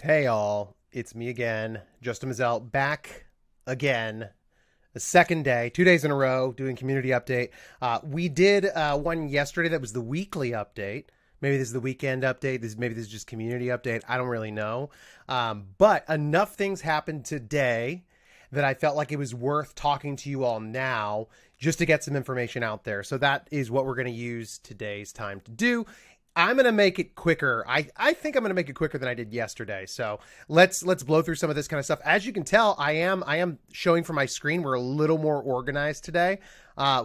Hey all, it's me again, Justin Mezzell, back again. The second day, 2 days in a row, doing community update. We did one yesterday that was the weekly update. Maybe this is the weekend update. Maybe this is just community update. I don't really know. But enough things happened today that I felt like it was worth talking to you all now just to get some information out there. So that is what we're going to use today's time to do. I'm going to make it quicker. I think I'm going to make it quicker than I did yesterday. So let's blow through some of this kind of stuff. As you can tell, I am showing from my screen. We're a little more organized today,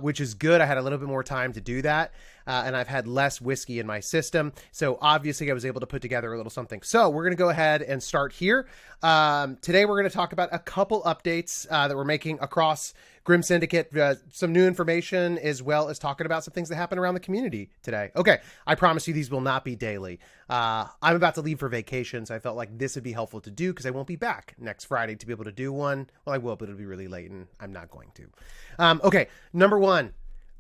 which is good. I had a little bit more time to do that. And I've had less whiskey in my system. So obviously I was able to put together a little something. So we're going to go ahead and start here. Today we're going to talk about a couple updates that we're making across Grim Syndicate, some new information, as well as talking about some things that happen around the community today. Okay, I promise you these will not be daily. I'm about to leave for vacation, so I felt like this would be helpful to do because I won't be back next Friday to be able to do one. Well, I will, but it'll be really late, and I'm not going to. Okay, number one.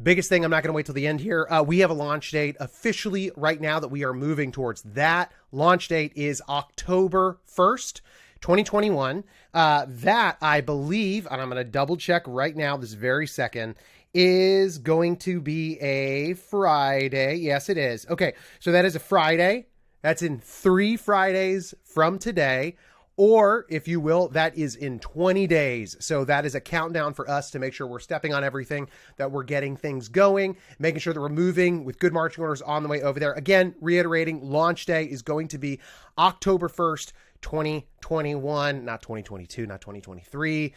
Biggest thing, I'm not going to wait till the end here. We have a launch date officially right now that we are moving towards. That launch date is October 1st, 2021. That, I believe, and I'm going to double check right now this very second, is going to be a Friday. Yes, it is. Okay, so that is a Friday. That's in 3 Fridays from today. Or, if you will, that is in 20 days. So that is a countdown for us to make sure we're stepping on everything, that we're getting things going, making sure that we're moving with good marching orders on the way over there. Again, reiterating, launch day is going to be October 1st, 2021, not 2022, not 2023.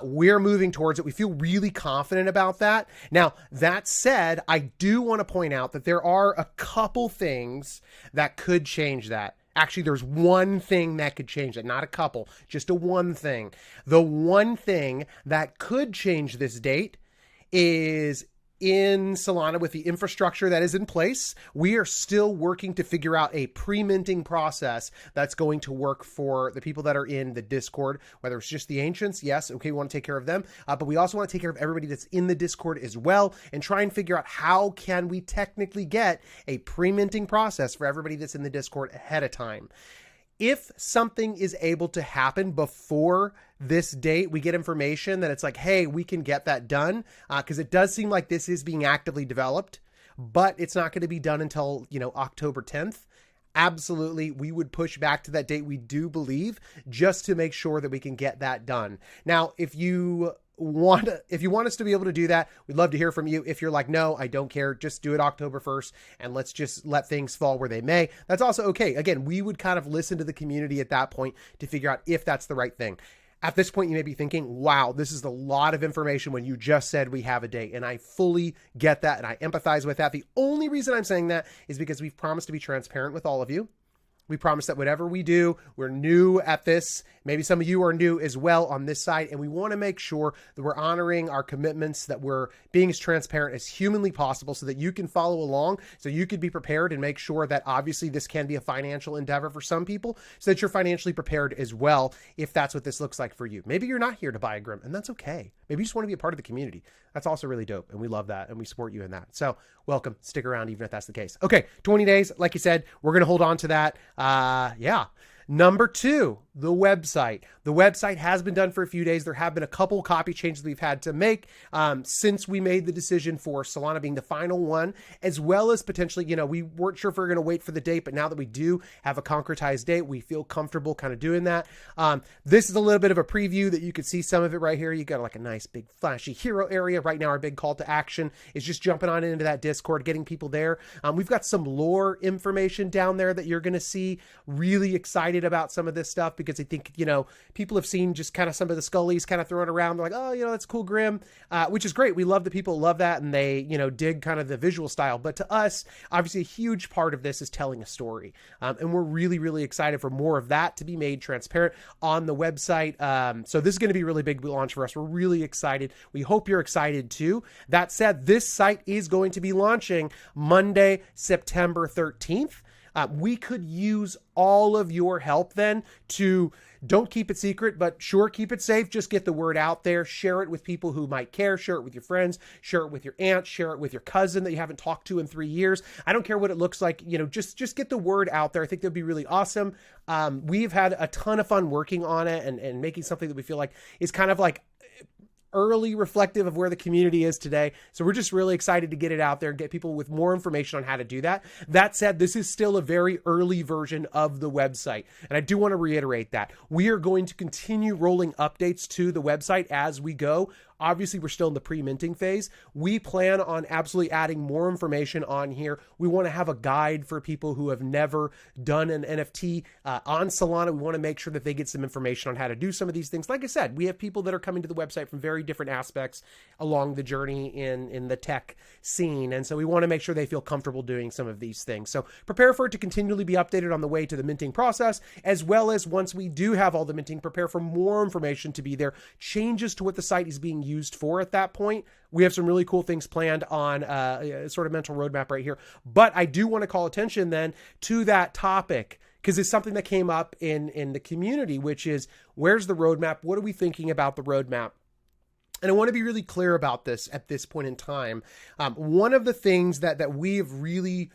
We're moving towards it. We feel really confident about that. Now, that said, I do want to point out that there are a couple things that could change that. Actually, there's one thing that could change that, not a couple, just a one thing. The one thing that could change this date is in Solana with the infrastructure that is in place. We are still working to figure out a pre-minting process that's going to work for the people that are in the Discord, whether it's just the ancients. Yes, okay, we want to take care of them, but we also want to take care of everybody that's in the Discord as well and try and figure out how can we technically get a pre-minting process for everybody that's in the Discord ahead of time. If something is able to happen before this date, we get information that it's like, hey, we can get that done, because it does seem like this is being actively developed, but it's not going to be done until, October 10th. Absolutely, we would push back to that date, we do believe, just to make sure that we can get that done. Now, if you want us to be able to do that, we'd love to hear from you. If you're like, no, I don't care, just do it October 1st and let's just let things fall where they may, that's also okay. Again, we would kind of listen to the community at that point to figure out if that's the right thing. At this point, you may be thinking, wow, this is a lot of information when you just said we have a date. And I fully get that and I empathize with that. The only reason I'm saying that is because we've promised to be transparent with all of you. We promise that whatever we do, we're new at this. Maybe some of you are new as well on this side. And we want to make sure that we're honoring our commitments, that we're being as transparent as humanly possible so that you can follow along, so you could be prepared and make sure that obviously this can be a financial endeavor for some people, so that you're financially prepared as well if that's what this looks like for you. Maybe you're not here to buy a Grim, and that's okay. Maybe you just want to be a part of the community. That's also really dope, and we love that, and we support you in that. So welcome. Stick around even if that's the case. Okay, 20 days, like you said, we're going to hold on to that. Yeah. Number 2, the website. The website has been done for a few days. There have been a couple copy changes we've had to make since we made the decision for Solana being the final one, as well as potentially, we weren't sure if we were going to wait for the date, but now that we do have a concretized date, we feel comfortable kind of doing that. This is a little bit of a preview that you can see some of it right here. You got like a nice big flashy hero area. Right now, our big call to action is just jumping on into that Discord, getting people there. We've got some lore information down there that you're going to see. Really excited about some of this stuff because I think, people have seen just kind of some of the Scullies kind of thrown around. They're like, oh, that's cool, Grim, which is great. We love that people love that and they, dig kind of the visual style. But to us, obviously a huge part of this is telling a story. And we're really, really excited for more of that to be made transparent on the website. So this is going to be a really big launch for us. We're really excited. We hope you're excited too. That said, this site is going to be launching Monday, September 13th. We could use all of your help then to don't keep it secret, but sure, keep it safe. Just get the word out there. Share it with people who might care. Share it with your friends. Share it with your aunt. Share it with your cousin that you haven't talked to in 3 years. I don't care what it looks like. Just get the word out there. I think that'd be really awesome. We've had a ton of fun working on it and making something that we feel like is kind of like early reflective of where the community is today. So we're just really excited to get it out there and get people with more information on how to do that. That said, this is still a very early version of the website. And I do want to reiterate that we are going to continue rolling updates to the website as we go. Obviously, we're still in the pre-minting phase. We plan on absolutely adding more information on here. We want to have a guide for people who have never done an NFT on Solana. We want to make sure that they get some information on how to do some of these things. Like I said, we have people that are coming to the website from very different aspects along the journey in the tech scene. And so we want to make sure they feel comfortable doing some of these things. So prepare for it to continually be updated on the way to the minting process, as well as once we do have all the minting, prepare for more information to be there, changes to what the site is being used for at that point. We have some really cool things planned on sort of mental roadmap right here. But I do want to call attention then to that topic, because it's something that came up in the community, which is, where's the roadmap? What are we thinking about the roadmap? And I want to be really clear about this at this point in time. One of the things that we have really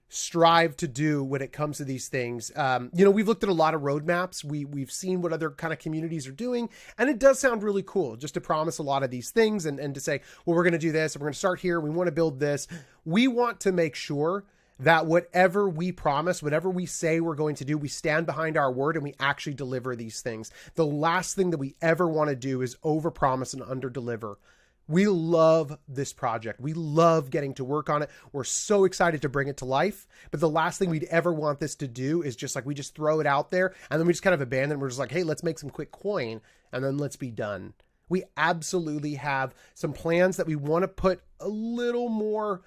strive to do when it comes to these things. We've looked at a lot of roadmaps. We've seen what other kind of communities are doing, and it does sound really cool just to promise a lot of these things and to say, well, we're going to do this, and we're going to start here. We want to build this. We want to make sure that whatever we promise, whatever we say we're going to do, we stand behind our word and we actually deliver these things. The last thing that we ever want to do is overpromise and underdeliver. We love this project. We love getting to work on it. We're so excited to bring it to life. But the last thing we'd ever want this to do is just like, we just throw it out there and then we just kind of abandon. We're just like, hey, let's make some quick coin and then let's be done. We absolutely have some plans that we want to put a little more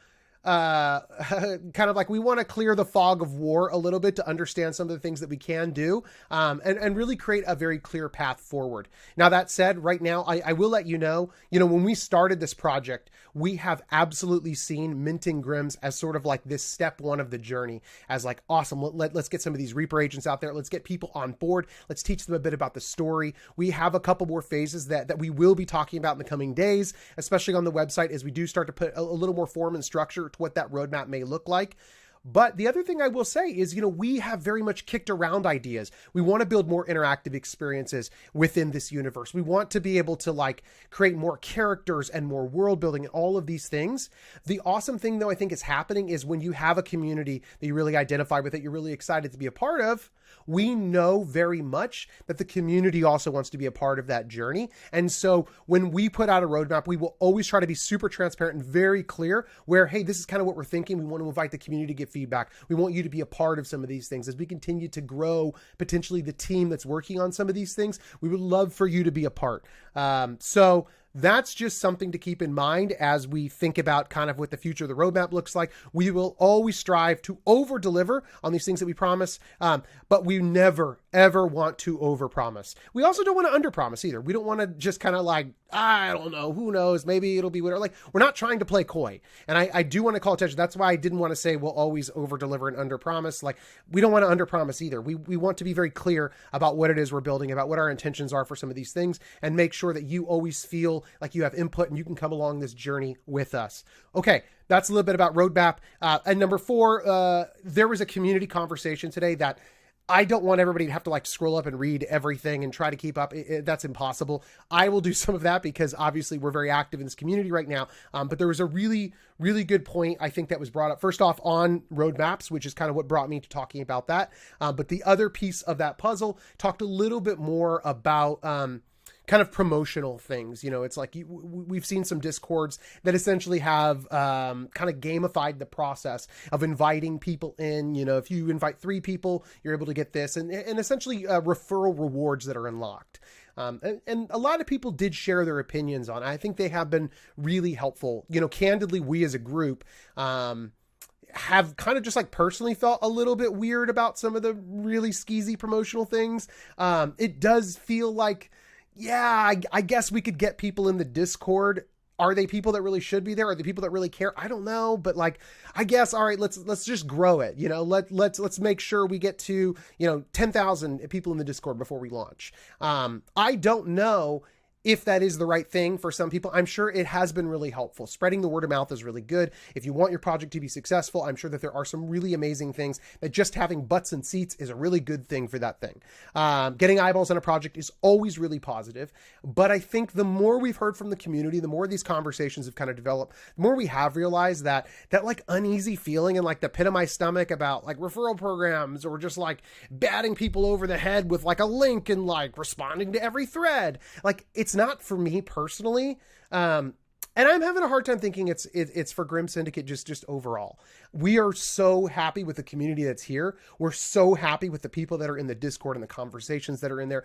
kind of like, we want to clear the fog of war a little bit to understand some of the things that we can do, and really create a very clear path forward. Now, that said, right now, I will let you know, when we started this project, we have absolutely seen minting Grims as sort of like this step one of the journey, as like, awesome, let's get some of these Reaper agents out there. Let's get people on board. Let's teach them a bit about the story. We have a couple more phases that we will be talking about in the coming days, especially on the website, as we do start to put a little more form and structure to what that roadmap may look like. But the other thing I will say is, we have very much kicked around ideas. We want to build more interactive experiences within this universe. We want to be able to create more characters and more world building and all of these things. The awesome thing, though, I think is happening is when you have a community that you really identify with, that you're really excited to be a part of, we know very much that the community also wants to be a part of that journey. And so when we put out a roadmap, we will always try to be super transparent and very clear where, hey, this is kind of what we're thinking. We want to invite the community to give feedback. We want you to be a part of some of these things. As we continue to grow potentially the team that's working on some of these things, we would love for you to be a part. So that's just something to keep in mind as we think about kind of what the future of the roadmap looks like. We will always strive to over deliver on these things that we promise, but we never, ever want to over promise. We also don't want to under promise either. We don't want to just kind of I don't know, who knows, maybe it'll be whatever. We're not trying to play coy. And I do want to call attention. That's why I didn't want to say we'll always over deliver and under promise. We don't want to under promise either. We want to be very clear about what it is we're building, about what our intentions are for some of these things, and make sure that you always feel like you have input and you can come along this journey with us. Okay, that's a little bit about roadmap. And number 4, there was a community conversation today that I don't want everybody to have to scroll up and read everything and try to keep up. That's impossible. I will do some of that because obviously we're very active in this community right now. But there was a really, really good point, I think, that was brought up. First off, on roadmaps, which is kind of what brought me to talking about that. But the other piece of that puzzle talked a little bit more about kind of promotional things. It's like we've seen some Discords that essentially have kind of gamified the process of inviting people in. If you invite 3 people, you're able to get this, and essentially referral rewards that are unlocked. And a lot of people did share their opinions on it. I think they have been really helpful. Candidly, we as a group have kind of just personally felt a little bit weird about some of the really skeezy promotional things. It does feel like, yeah, I guess we could get people in the Discord. Are they people that really should be there? Are they people that really care? I don't know, but like, I guess, all right, let's just grow it. You know, let's make sure we get to, 10,000 people in the Discord before we launch. I don't know if that is the right thing for some people. I'm sure it has been really helpful. Spreading the word of mouth is really good. If you want your project to be successful, I'm sure that there are some really amazing things that just having butts and seats is a really good thing for that thing. Getting eyeballs on a project is always really positive. But I think the more we've heard from the community, the more these conversations have kind of developed, the more we have realized that like uneasy feeling in like the pit of my stomach about like referral programs or just like batting people over the head with like a link and like responding to every thread. Like, it's not for me personally. And I'm having a hard time thinking it's for Grim Syndicate just overall. We are so happy with the community that's here. We're so happy with the people that are in the Discord and the conversations that are in there.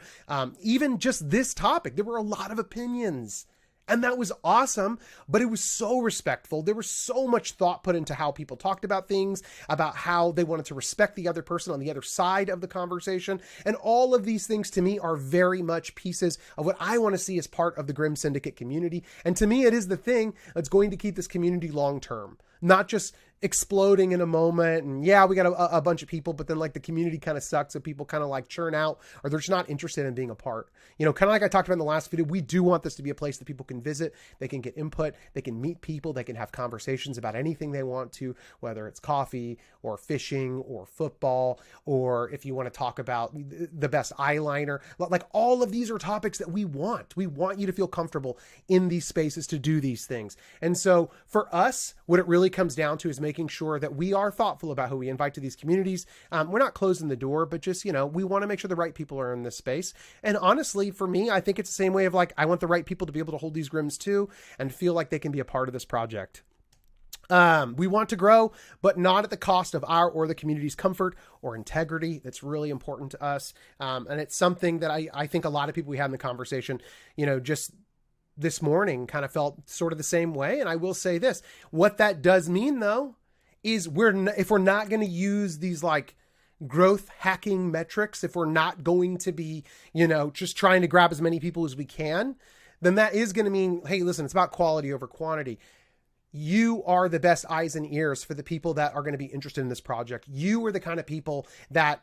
Even just this topic, there were a lot of opinions. And that was awesome, but it was so respectful. There was so much thought put into how people talked about things, about how they wanted to respect the other person on the other side of the conversation. And all of these things to me are very much pieces of what I want to see as part of the Grim Syndicate community. And to me, it is the thing that's going to keep this community long-term, not just exploding in a moment. And yeah, we got a bunch of people, but then like the community kind of sucks. So people kind of like churn out, or they're just not interested in being a part. Kind of like I talked about in the last video, we do want this to be a place that people can visit. They can get input. They can meet people. They can have conversations about anything they want to, whether it's coffee or fishing or football, or if you want to talk about the best eyeliner. Like, all of these are topics that we want. We want you to feel comfortable in these spaces to do these things. And so for us, what it really comes down to is making sure that we are thoughtful about who we invite to these communities. We're not closing the door, but just, we want to make sure the right people are in this space. And honestly, for me, I think it's the same way of like, I want the right people to be able to hold these Grims too and feel like they can be a part of this project. We want to grow, but not at the cost of our or the community's comfort or integrity. That's really important to us. And it's something that I think a lot of people we had in the conversation, just this morning kind of felt sort of the same way. And I will say this, what that does mean though, is if we're not going to use these like growth hacking metrics, if we're not going to be, just trying to grab as many people as we can, then that is going to mean, hey, listen, it's about quality over quantity. You are the best eyes and ears for the people that are going to be interested in this project. You are the kind of people that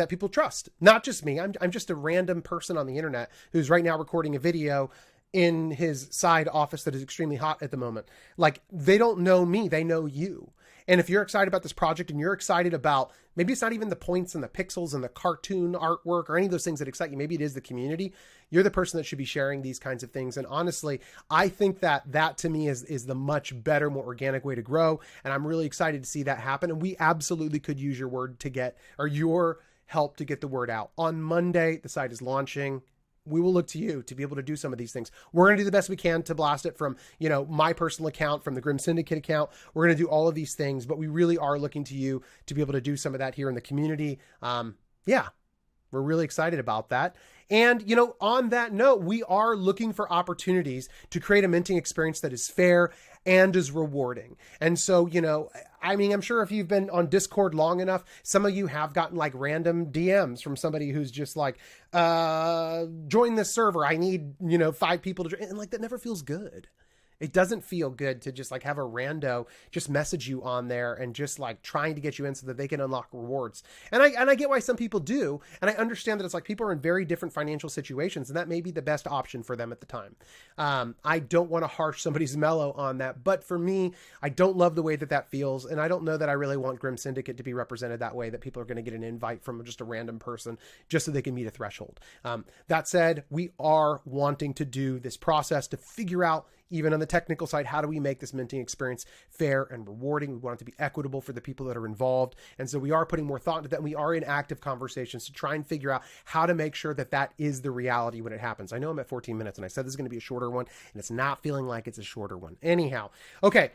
people trust. Not just me. I'm just a random person on the internet who's right now recording a video in his side office that is extremely hot at the moment. Like, they don't know me, they know you. And if you're excited about this project and you're excited about, maybe it's not even the points and the pixels and the cartoon artwork or any of those things that excite you, maybe it is the community, you're the person that should be sharing these kinds of things. And honestly, I think that to me is the much better, more organic way to grow. And I'm really excited to see that happen. And we absolutely could use your your help to get the word out. On Monday, the site is launching. We will look to you to be able to do some of these things. We're going to do the best we can to blast it from, my personal account, from the Grim Syndicate account. We're going to do all of these things, but we really are looking to you to be able to do some of that here in the community. We're really excited about that. And, on that note, we are looking for opportunities to create a minting experience that is fair and is rewarding. And so, I'm sure if you've been on Discord long enough, some of you have gotten like random DMs from somebody who's just like, join this server. I need, 5 people to join. And like, that never feels good. It doesn't feel good to just like have a rando just message you on there and just like trying to get you in so that they can unlock rewards. And I get why some people do. And I understand that it's like people are in very different financial situations and that may be the best option for them at the time. I don't want to harsh somebody's mellow on that, but for me, I don't love the way that feels. And I don't know that I really want Grim Syndicate to be represented that way, that people are going to get an invite from just a random person just so they can meet a threshold. That said, we are wanting to do this process to figure out, even on the technical side, how do we make this minting experience fair and rewarding? We want it to be equitable for the people that are involved. And so we are putting more thought into that. And we are in active conversations to try and figure out how to make sure that is the reality when it happens. I know I'm at 14 minutes and I said this is going to be a shorter one and it's not feeling like it's a shorter one. Anyhow, okay.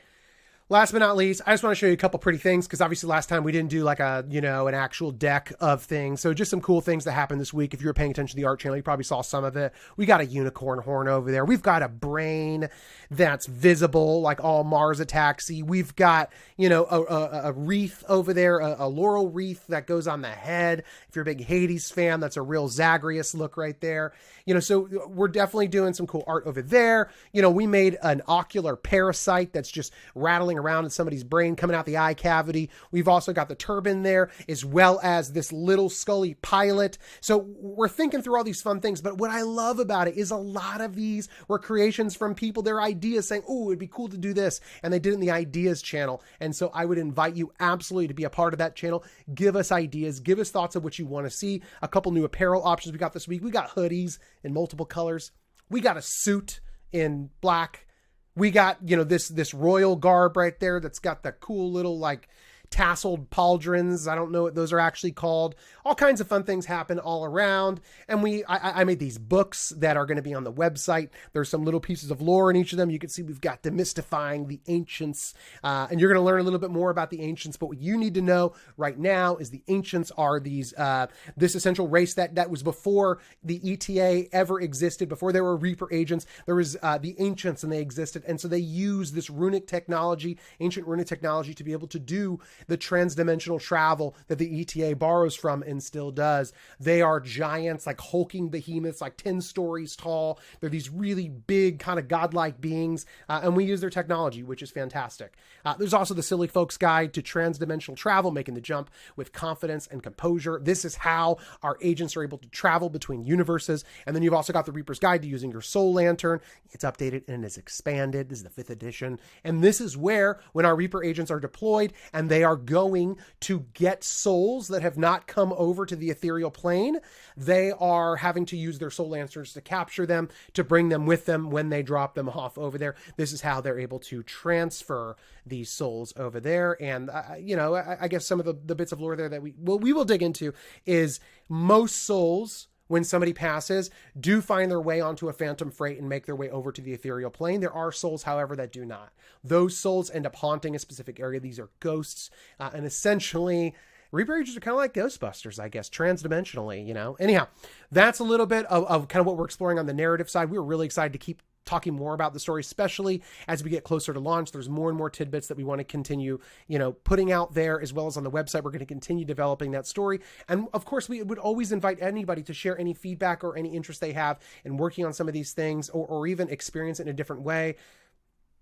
Last but not least, I just want to show you a couple pretty things because obviously last time we didn't do like a, an actual deck of things. So just some cool things that happened this week. If you were paying attention to the art channel, you probably saw some of it. We got a unicorn horn over there. We've got a brain that's visible, like all Mars Ataxi. We've got, a wreath over there, a laurel wreath that goes on the head. If you're a big Hades fan, that's a real Zagreus look right there. So we're definitely doing some cool art over there. We made an ocular parasite that's just rattling around in somebody's brain, coming out the eye cavity. We've also got the turban there, as well as this little Scully pilot. So we're thinking through all these fun things, but what I love about it is a lot of these were creations from people, their ideas saying, oh, it'd be cool to do this. And they did it in the ideas channel. And so I would invite you absolutely to be a part of that channel. Give us ideas, give us thoughts of what you want to see. A couple new apparel options we got this week. We got hoodies in multiple colors. We got a suit in black. We got, this royal garb right there that's got the cool little tasseled pauldrons. I don't know what those are actually called. All kinds of fun things happen all around. And I made these books that are going to be on the website. There's some little pieces of lore in each of them. You can see we've got Demystifying the Ancients. And you're going to learn a little bit more about the Ancients. But what you need to know right now is the Ancients are this essential race that was before the ETA ever existed, before there were Reaper agents. There was the Ancients and they existed. And so they use this runic technology, ancient runic technology, to be able to do the transdimensional travel that the ETA borrows from and still does. They are giants, like hulking behemoths, like 10 stories tall. They're these really big, kind of godlike beings, and we use their technology, which is fantastic. There's also the Silly Folks Guide to Transdimensional Travel, making the jump with confidence and composure. This is how our agents are able to travel between universes. And then you've also got the Reaper's Guide to using your Soul Lantern. It's updated and it's expanded. This is the 5th edition. And this is where, when our Reaper agents are deployed and they are going to get souls that have not come over to the ethereal plane, they are having to use their Soul Lanterns to capture them, to bring them with them when they drop them off over there. This is how they're able to transfer these souls over there. And, I guess some of the bits of lore there that we will dig into is most souls, when somebody passes, do find their way onto a phantom freight and make their way over to the ethereal plane. There are souls, however, that do not. Those souls end up haunting a specific area. These are ghosts. And essentially, Reaper agents are kind of like Ghostbusters, I guess, transdimensionally, Anyhow, that's a little bit of kind of what we're exploring on the narrative side. We were really excited to keep talking more about the story, especially as we get closer to launch. There's more and more tidbits that we want to continue, putting out there, as well as on the website. We're going to continue developing that story. And of course, we would always invite anybody to share any feedback or any interest they have in working on some of these things, or even experience it in a different way.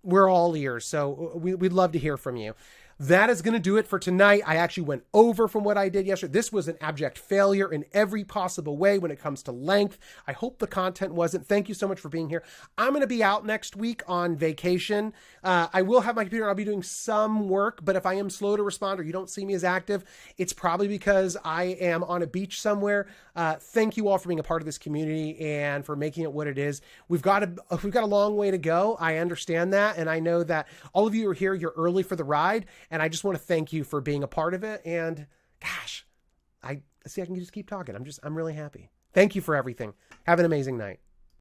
We're all ears. So we'd love to hear from you. That is going to do it for tonight. I actually went over from what I did yesterday. This was an abject failure in every possible way when it comes to length. I hope the content wasn't. Thank you so much for being here. I'm going to be out next week on vacation. I will have my computer. I'll be doing some work, but if I am slow to respond or you don't see me as active, it's probably because I am on a beach somewhere. Thank you all for being a part of this community and for making it what it is. We've got a long way to go. I understand that. And I know that all of you are here. You're early for the ride. And I just want to thank you for being a part of it. And gosh, I can just keep talking. I'm really happy. Thank you for everything. Have an amazing night.